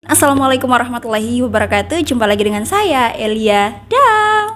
Assalamualaikum warahmatullahi wabarakatuh. Jumpa lagi dengan saya, Elia Dang.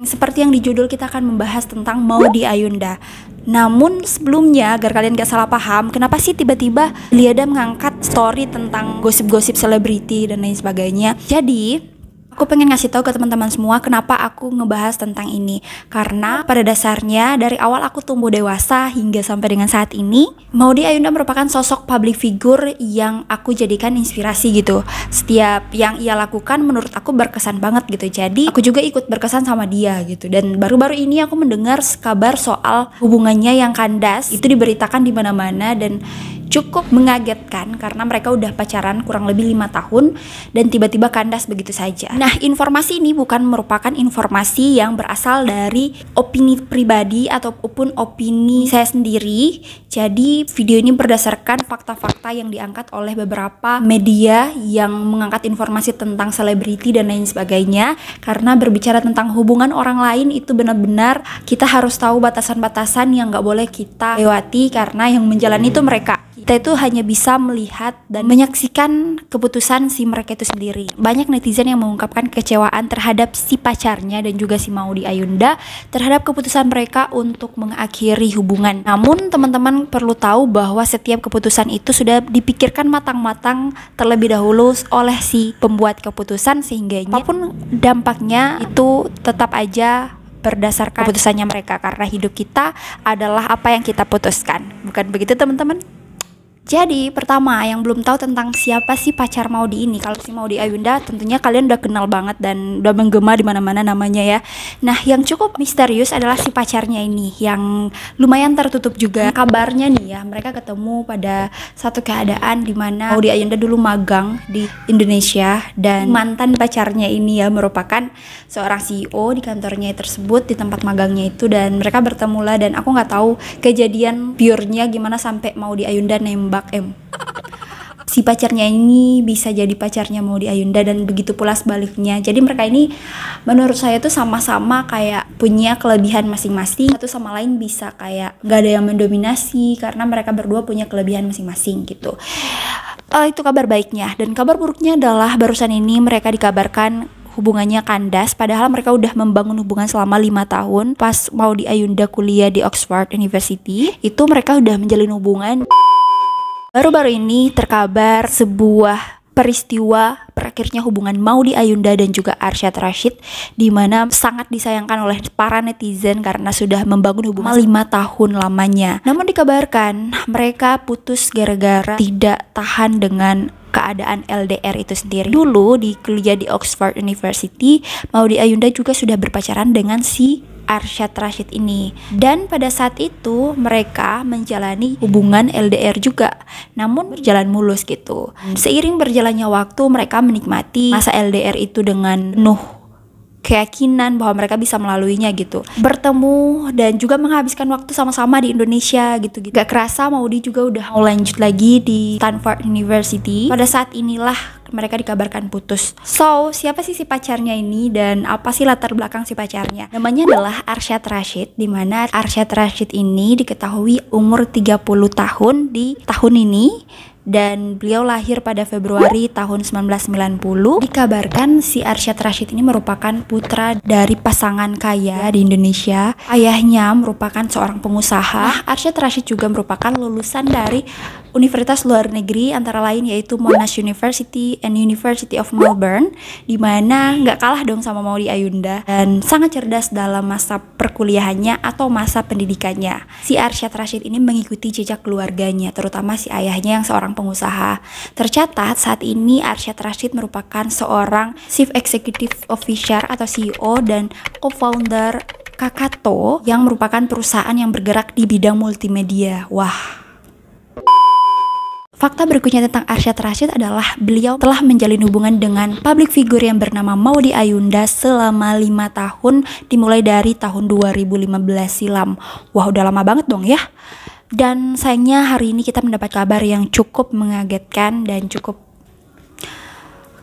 Seperti yang di judul, kita akan membahas tentang Maudy Ayunda. Namun sebelumnya, agar kalian gak salah paham, kenapa sih tiba-tiba Liada mengangkat story tentang gosip-gosip selebriti dan lain sebagainya. Jadi aku pengen ngasih tahu ke teman-teman semua kenapa aku ngebahas tentang ini. Karena pada dasarnya dari awal aku tumbuh dewasa hingga sampai dengan saat ini, Maudy Ayunda merupakan sosok public figure yang aku jadikan inspirasi gitu. Setiap yang ia lakukan menurut aku berkesan banget gitu. Jadi aku juga ikut berkesan sama dia gitu. Dan baru-baru ini aku mendengar kabar soal hubungannya yang kandas. Itu diberitakan di mana-mana dan cukup mengagetkan karena mereka udah pacaran kurang lebih 5 tahun dan tiba-tiba kandas begitu saja. Nah, informasi ini bukan merupakan informasi yang berasal dari opini pribadi ataupun opini saya sendiri. Jadi video ini berdasarkan fakta-fakta yang diangkat oleh beberapa media yang mengangkat informasi tentang selebriti dan lain sebagainya. Karena berbicara tentang hubungan orang lain itu benar-benar kita harus tahu batasan-batasan yang gak boleh kita lewati, karena yang menjalani itu mereka. Kita itu hanya bisa melihat dan menyaksikan keputusan si mereka itu sendiri. Banyak netizen yang mengungkapkan kekecewaan terhadap si pacarnya dan juga si Maudy Ayunda terhadap keputusan mereka untuk mengakhiri hubungan. Namun teman-teman perlu tahu bahwa setiap keputusan itu sudah dipikirkan matang-matang terlebih dahulu oleh si pembuat keputusan, sehingga apapun dampaknya itu tetap aja berdasarkan keputusannya mereka, karena hidup kita adalah apa yang kita putuskan. Bukan begitu teman-teman? Jadi pertama, yang belum tahu tentang siapa sih pacar Maudy ini, kalau si Maudy Ayunda tentunya kalian udah kenal banget dan udah menggema di mana-mana namanya ya. Nah, yang cukup misterius adalah si pacarnya ini yang lumayan tertutup juga. Kabarnya nih ya, mereka ketemu pada satu keadaan di mana Maudy Ayunda dulu magang di Indonesia dan mantan pacarnya ini ya merupakan seorang CEO di kantornya tersebut, di tempat magangnya itu, dan mereka bertemu lah. Dan aku nggak tahu kejadian pure-nya gimana sampai Maudy Ayunda nembak si pacarnya ini bisa jadi pacarnya Maudy Ayunda, dan begitu pula sebaliknya. Jadi mereka ini menurut saya tuh sama-sama kayak punya kelebihan masing-masing, satu sama lain bisa kayak gak ada yang mendominasi karena mereka berdua punya kelebihan masing-masing gitu. Itu kabar baiknya. Dan kabar buruknya adalah barusan ini mereka dikabarkan hubungannya kandas, padahal mereka udah membangun hubungan selama 5 tahun. Pas Maudy Ayunda kuliah di Oxford University, itu mereka udah menjalin hubungan. Baru-baru ini terkabar sebuah peristiwa berakhirnya hubungan Maudy Ayunda dan juga Arsyad Rashid, di mana sangat disayangkan oleh para netizen karena sudah membangun hubungan 5 tahun lamanya. Namun dikabarkan mereka putus gara-gara tidak tahan dengan keadaan LDR itu sendiri. Dulu di kuliah di Oxford University, Maudy Ayunda juga sudah berpacaran dengan si Arsyad Rashid ini, dan pada saat itu mereka menjalani hubungan LDR juga, namun berjalan mulus gitu. Seiring berjalannya waktu, mereka menikmati masa LDR itu dengan penuh keyakinan bahwa mereka bisa melaluinya gitu. Bertemu dan juga menghabiskan waktu sama-sama di Indonesia gitu. Gak kerasa Maudy juga udah mau lanjut lagi di Stanford University. Pada saat inilah mereka dikabarkan putus. So, siapa sih si pacarnya ini dan apa sih latar belakang si pacarnya? Namanya adalah Arsyad Rashid, di mana Arsyad Rashid ini diketahui umur 30 tahun di tahun ini. Dan beliau lahir pada Februari tahun 1990. Dikabarkan si Arsyad Rashid ini merupakan putra dari pasangan kaya di Indonesia. Ayahnya merupakan seorang pengusaha. Arsyad Rashid juga merupakan lulusan dari universitas luar negeri, antara lain yaitu Monash University and University of Melbourne, di mana nggak kalah dong sama Maudy Ayunda, dan sangat cerdas dalam masa perkuliahannya atau masa pendidikannya. Si Arsyad Rashid ini mengikuti jejak keluarganya, terutama si ayahnya yang seorang pengusaha. Tercatat saat ini Arsyad Rashid merupakan seorang Chief Executive Officer atau CEO dan co-founder Kakato, yang merupakan perusahaan yang bergerak di bidang multimedia. Wah. Fakta berikutnya tentang Arsyad Rashid adalah beliau telah menjalin hubungan dengan public figure yang bernama Maudy Ayunda selama 5 tahun, dimulai dari tahun 2015 silam. Wah, udah lama banget dong ya. Dan sayangnya hari ini kita mendapat kabar yang cukup mengagetkan dan cukup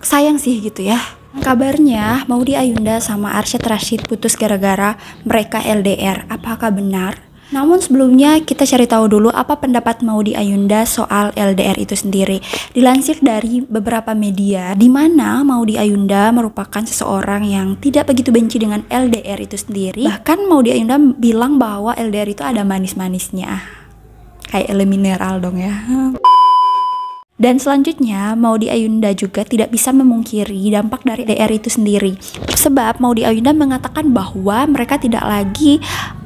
sayang sih gitu ya. Kabarnya Maudy Ayunda sama Arsyad Rashid putus gara-gara mereka LDR. Apakah benar? Namun sebelumnya kita cari tahu dulu apa pendapat Maudy Ayunda soal LDR itu sendiri. Dilansir dari beberapa media, di mana Maudy Ayunda merupakan seseorang yang tidak begitu benci dengan LDR itu sendiri. Bahkan Maudy Ayunda bilang bahwa LDR itu ada manis-manisnya. Kayak mineral dong ya. Dan selanjutnya, Maudy Ayunda juga tidak bisa memungkiri dampak dari LDR itu sendiri. Sebab Maudy Ayunda mengatakan bahwa mereka tidak lagi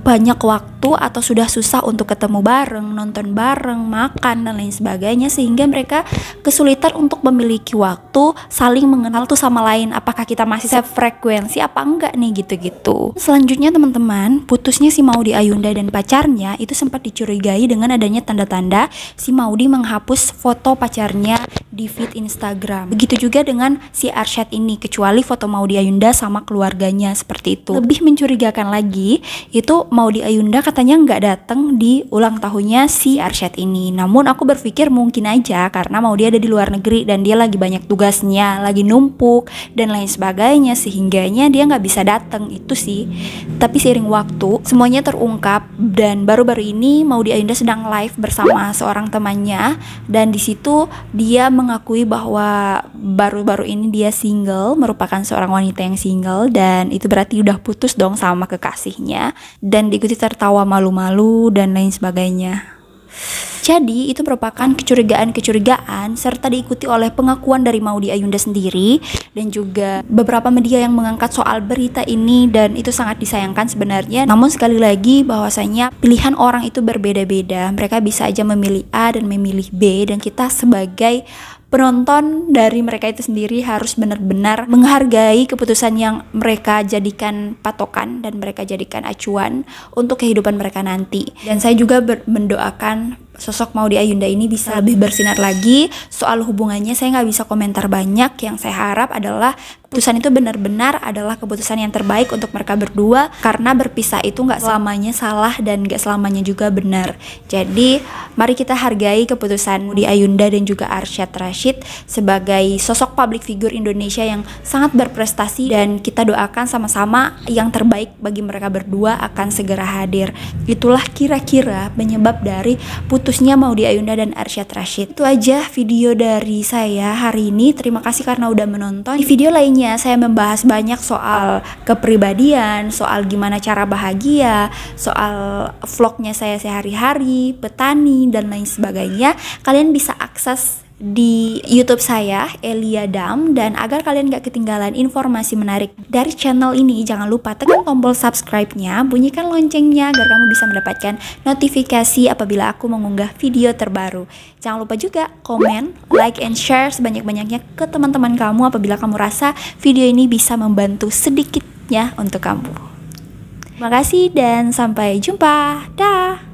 banyak waktu atau sudah susah untuk ketemu bareng, nonton bareng, makan, dan lain sebagainya, sehingga mereka kesulitan untuk memiliki waktu saling mengenal tuh sama lain, apakah kita masih sefrekuensi apa enggak nih, gitu-gitu. Selanjutnya teman-teman, putusnya si Maudy Ayunda dan pacarnya itu sempat dicurigai dengan adanya tanda-tanda si Maudy menghapus foto pacarnya di feed Instagram. Begitu juga dengan si Arsyad ini, kecuali foto Maudy Ayunda sama keluarganya, seperti itu. Lebih mencurigakan lagi, itu Maudy Ayunda katanya nggak datang di ulang tahunnya si Arsyad ini. Namun aku berpikir mungkin aja karena Maudy ada di luar negeri dan dia lagi banyak tugasnya, lagi numpuk dan lain sebagainya, sehingganya dia nggak bisa datang, itu sih. Tapi seiring waktu semuanya terungkap dan baru-baru ini Maudy Ayunda sedang live bersama seorang temannya, dan di situ dia mengakui bahwa baru-baru ini dia single, merupakan seorang wanita yang single, dan itu berarti udah putus dong sama kekasihnya, dan diikuti tertawa malu-malu dan lain sebagainya. Jadi itu merupakan kecurigaan-kecurigaan serta diikuti oleh pengakuan dari Maudy Ayunda sendiri dan juga beberapa media yang mengangkat soal berita ini, dan itu sangat disayangkan sebenarnya. Namun sekali lagi bahwasanya pilihan orang itu berbeda-beda. Mereka bisa aja memilih A dan memilih B, dan kita sebagai penonton dari mereka itu sendiri harus benar-benar menghargai keputusan yang mereka jadikan patokan dan mereka jadikan acuan untuk kehidupan mereka nanti. Dan saya juga mendoakan sosok Maudy Ayunda ini bisa lebih bersinar lagi. Soal hubungannya saya nggak bisa komentar banyak. Yang saya harap adalah keputusan itu benar-benar adalah keputusan yang terbaik untuk mereka berdua, karena berpisah itu nggak selamanya salah dan nggak selamanya juga benar. Jadi mari kita hargai keputusan Maudy Ayunda dan juga Arsyad Rashid sebagai sosok public figure Indonesia yang sangat berprestasi, dan kita doakan sama-sama yang terbaik bagi mereka berdua akan segera hadir. Itulah kira-kira penyebab dari putusnya Maudy Ayunda dan Arsyad Rashid. Itu aja video dari saya hari ini. Terima kasih karena udah menonton. Di video lainnya saya membahas banyak soal kepribadian, soal gimana cara bahagia, soal vlognya saya sehari-hari, petani, dan lain sebagainya. Kalian bisa akses di YouTube saya, Elia Dam, dan agar kalian gak ketinggalan informasi menarik dari channel ini, jangan lupa tekan tombol subscribe-nya, bunyikan loncengnya agar kamu bisa mendapatkan notifikasi apabila aku mengunggah video terbaru. Jangan lupa juga komen, like, and share sebanyak-banyaknya ke teman-teman kamu apabila kamu rasa video ini bisa membantu sedikitnya untuk kamu. Terima kasih dan sampai jumpa. Dah.